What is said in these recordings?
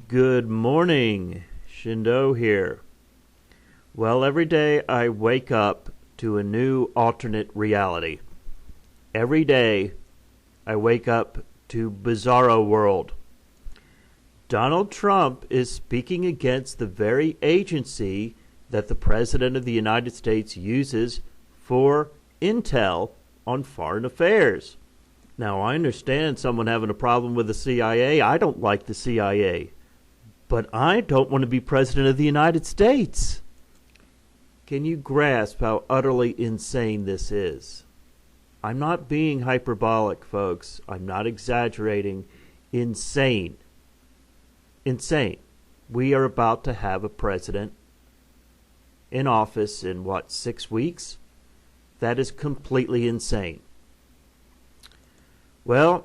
Good morning, Shindo here. Well, every day I wake up to a new alternate reality. Every day I wake up to BIZZARO world. Donald Trump is speaking against the very agency that the President of the United States uses for intel on foreign affairs. Now, I understand someone having a problem with the CIA. I don't like the CIA. But I don't want to be President of the United States. Can you grasp how utterly insane this is? I'm not being hyperbolic, folks. I'm not exaggerating. Insane. Insane. We are about to have a president in office in, 6 weeks? That is completely insane. Well,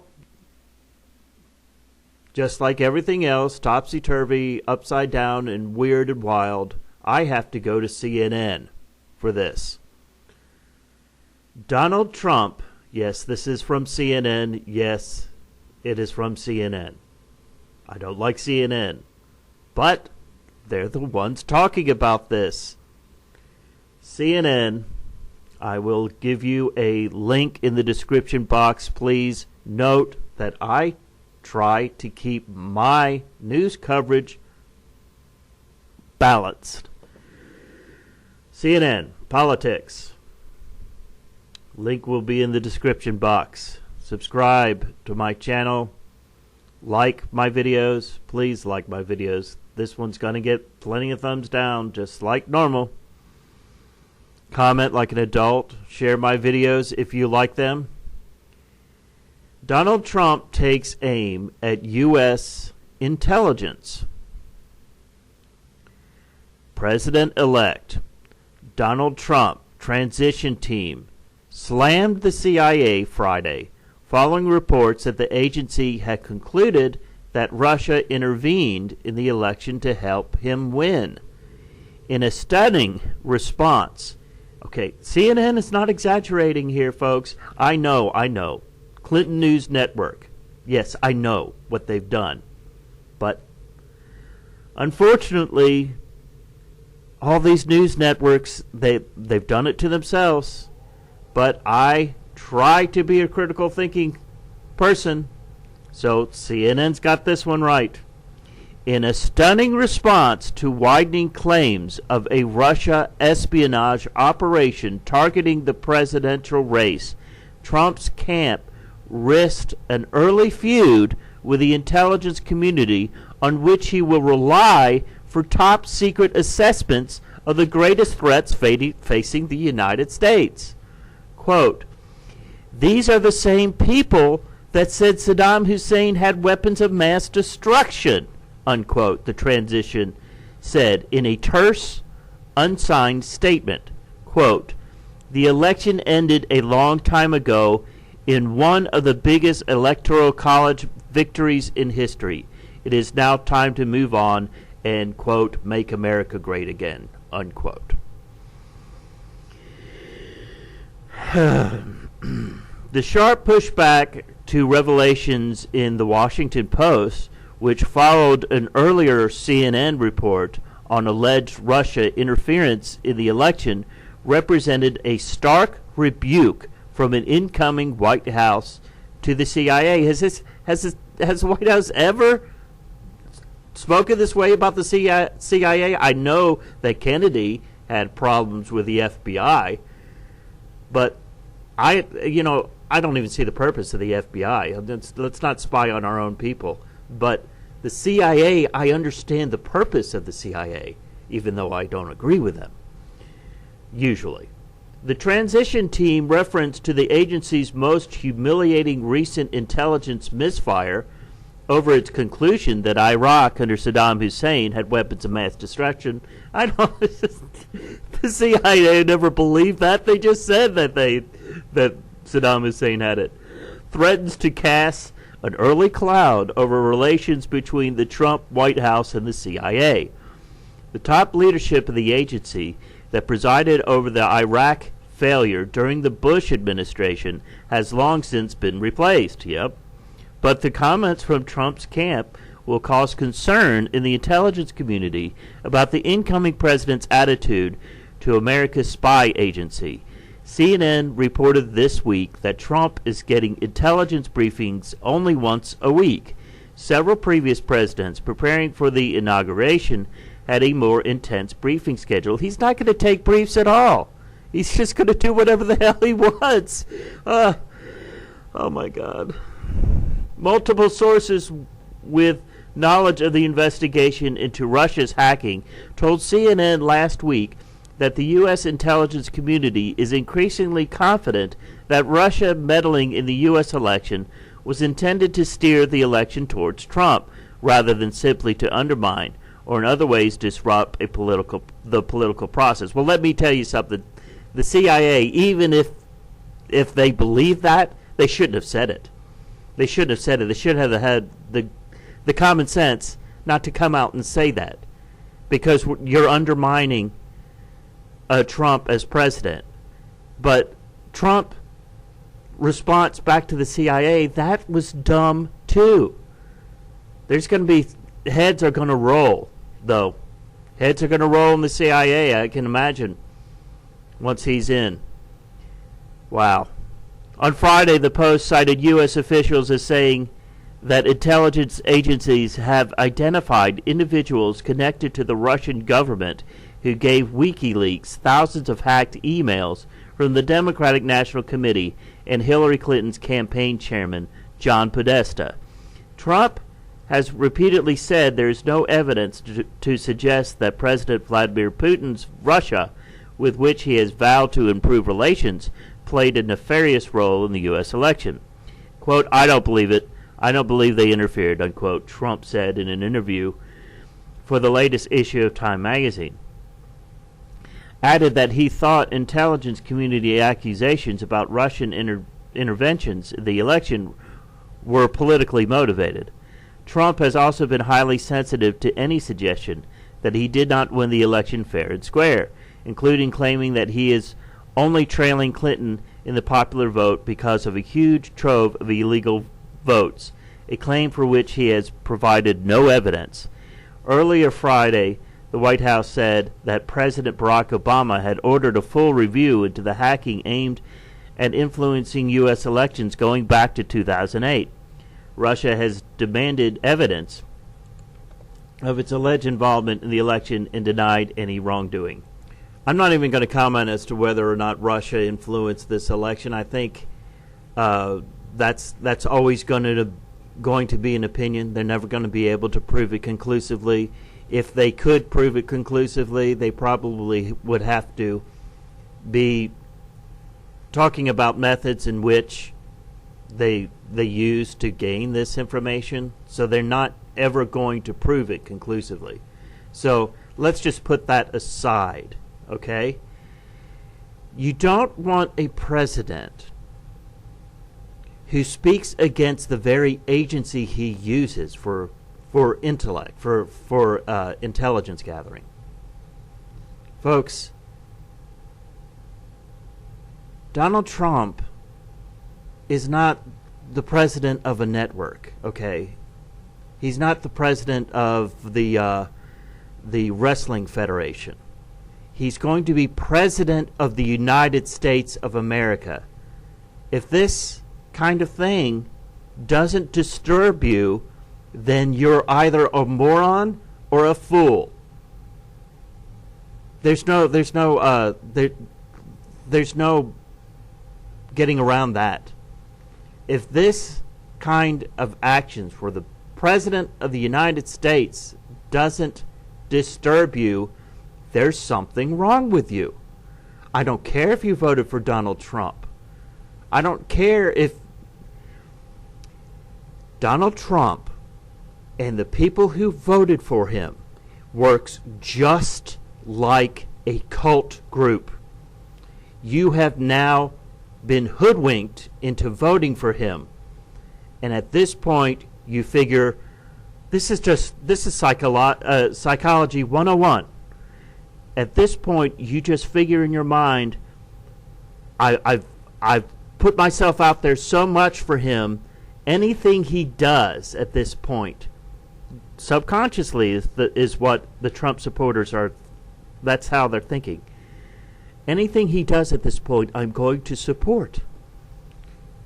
just like everything else, topsy-turvy, upside down, and weird and wild, I have to go to CNN for this. Donald Trump, yes, this is from CNN. Yes, it is from CNN. I don't like CNN, but they're the ones talking about this. CNN, I will give you a link in the description box. Please note that I try to keep my news coverage balanced. CNN, politics. Link will be in the description box. Subscribe to my channel. Like my videos. Please like my videos. This one's going to get plenty of thumbs down, just like normal. Comment like an adult. Share my videos if you like them. Donald Trump takes aim at U.S. intelligence. President-elect Donald Trump transition team slammed the CIA Friday following reports that the agency had concluded that Russia intervened in the election to help him win. In a stunning response, okay, CNN is not exaggerating here, folks. I know. Clinton News Network. Yes, I know what they've done. But unfortunately, all these news networks, they've done it to themselves. But I try to be a critical thinking person. So CNN's got this one right. In a stunning response to widening claims of a Russia espionage operation targeting the presidential race, Trump's camp risked an early feud with the intelligence community on which he will rely for top-secret assessments of the greatest threats facing the United States. Quote, "These are the same people that said Saddam Hussein had weapons of mass destruction," unquote, the transition said in a terse, unsigned statement. Quote, "The election ended a long time ago in one of the biggest electoral college victories in history. It is now time to move on and, quote, make America great again," unquote. The sharp pushback to revelations in the Washington Post, which followed an earlier CNN report on alleged Russia interference in the election, represented a stark rebuke from an incoming White House to the CIA. Has the White House ever spoken this way about the CIA? I know that Kennedy had problems with the FBI, but I don't even see the purpose of the FBI. Let's not spy on our own people. But the CIA, I understand the purpose of the CIA, even though I don't agree with them, usually. The transition team referenced to the agency's most humiliating recent intelligence misfire over its conclusion that Iraq under Saddam Hussein had weapons of mass destruction. I don't. The CIA never believed that. They just said that Saddam Hussein had it. Threatens to cast an early cloud over relations between the Trump White House and the CIA. The top leadership of the agency that presided over the Iraq failure during the Bush administration has long since been replaced. Yep. But the comments from Trump's camp will cause concern in the intelligence community about the incoming president's attitude to America's spy agency. CNN reported this week that Trump is getting intelligence briefings only once a week. Several previous presidents preparing for the inauguration had a more intense briefing schedule. He's not going to take briefs at all. He's just going to do whatever the hell he wants. Oh my God. Multiple sources with knowledge of the investigation into Russia's hacking told CNN last week that the U.S. intelligence community is increasingly confident that Russia meddling in the U.S. election was intended to steer the election towards Trump, rather than simply to undermine or in other ways disrupt the political process. Well, let me tell you something. The CIA, even if they believe that, they shouldn't have said it. They shouldn't have said it. They should have had the common sense not to come out and say that, because you're undermining Trump as president. But Trump response back to the CIA, that was dumb too. There's going to be heads are going to roll, though. Heads are going to roll in the CIA, I can imagine, once he's in. Wow. On Friday, the Post cited U.S. officials as saying that intelligence agencies have identified individuals connected to the Russian government who gave WikiLeaks thousands of hacked emails from the Democratic National Committee and Hillary Clinton's campaign chairman, John Podesta. Trump has repeatedly said there is no evidence to suggest that President Vladimir Putin's Russia, with which he has vowed to improve relations, played a nefarious role in the U.S. election. Quote, "I don't believe it. I don't believe they interfered," unquote, Trump said in an interview for the latest issue of Time magazine. Added that he thought intelligence community accusations about Russian interventions in the election were politically motivated. Trump has also been highly sensitive to any suggestion that he did not win the election fair and square, including claiming that he is only trailing Clinton in the popular vote because of a huge trove of illegal votes, a claim for which he has provided no evidence. Earlier Friday, the White House said that President Barack Obama had ordered a full review into the hacking aimed at influencing U.S. elections going back to 2008. Russia has demanded evidence of its alleged involvement in the election and denied any wrongdoing. I'm not even going to comment as to whether or not Russia influenced this election. I think that's always going to be an opinion. They're never going to be able to prove it conclusively. If they could prove it conclusively, they probably would have to be talking about methods in which they use to gain this information. So they're not ever going to prove it conclusively. So let's just put that aside, okay? You don't want a president who speaks against the very agency he uses for intellect, for intelligence gathering. Folks, Donald Trump is not the president of a network, okay? He's not the president of the Wrestling Federation. He's going to be president of the United States of America. If this kind of thing doesn't disturb you, then you're either a moron or a fool. There's no getting around that. If this kind of actions for the President of the United States doesn't disturb you, there's something wrong with you. I don't care if you voted for Donald Trump. I don't care if Donald Trump and the people who voted for him works just like a cult group. You have now been hoodwinked into voting for him. And at this point, you figure, this is psychology 101. At this point, you just figure in your mind, I've put myself out there so much for him, anything he does at this point, subconsciously, is what the Trump supporters are. That's how they're thinking. Anything he does at this point, I'm going to support,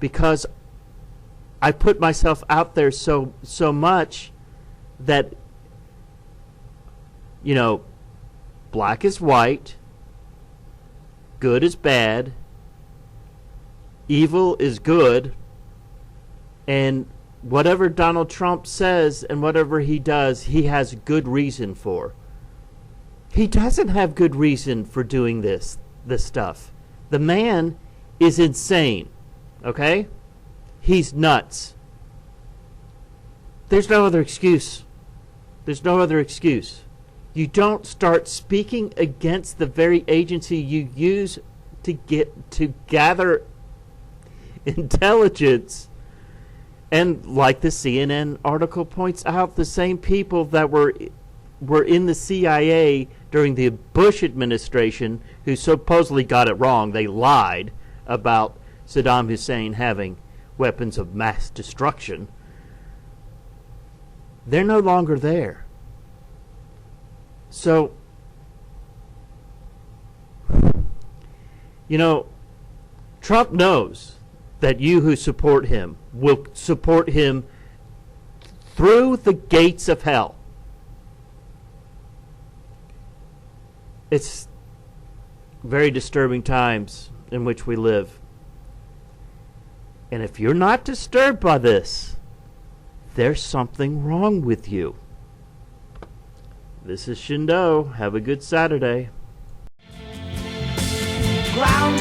because I put myself out there so much that, you know, black is white, good is bad, evil is good, and whatever Donald Trump says and whatever he does, he has good reason for. He doesn't have good reason for doing this stuff. The man is insane, okay? He's nuts. There's no other excuse. There's no other excuse. You don't start speaking against the very agency you use to gather intelligence. And like the CNN article points out, the same people that were in the CIA during the Bush administration, who supposedly got it wrong, they lied about Saddam Hussein having weapons of mass destruction, they're no longer there. So, you know, Trump knows that you who support him will support him through the gates of hell. It's very disturbing times in which we live. And if you're not disturbed by this, there's something wrong with you. This is Shindo. Have a good Saturday. Ground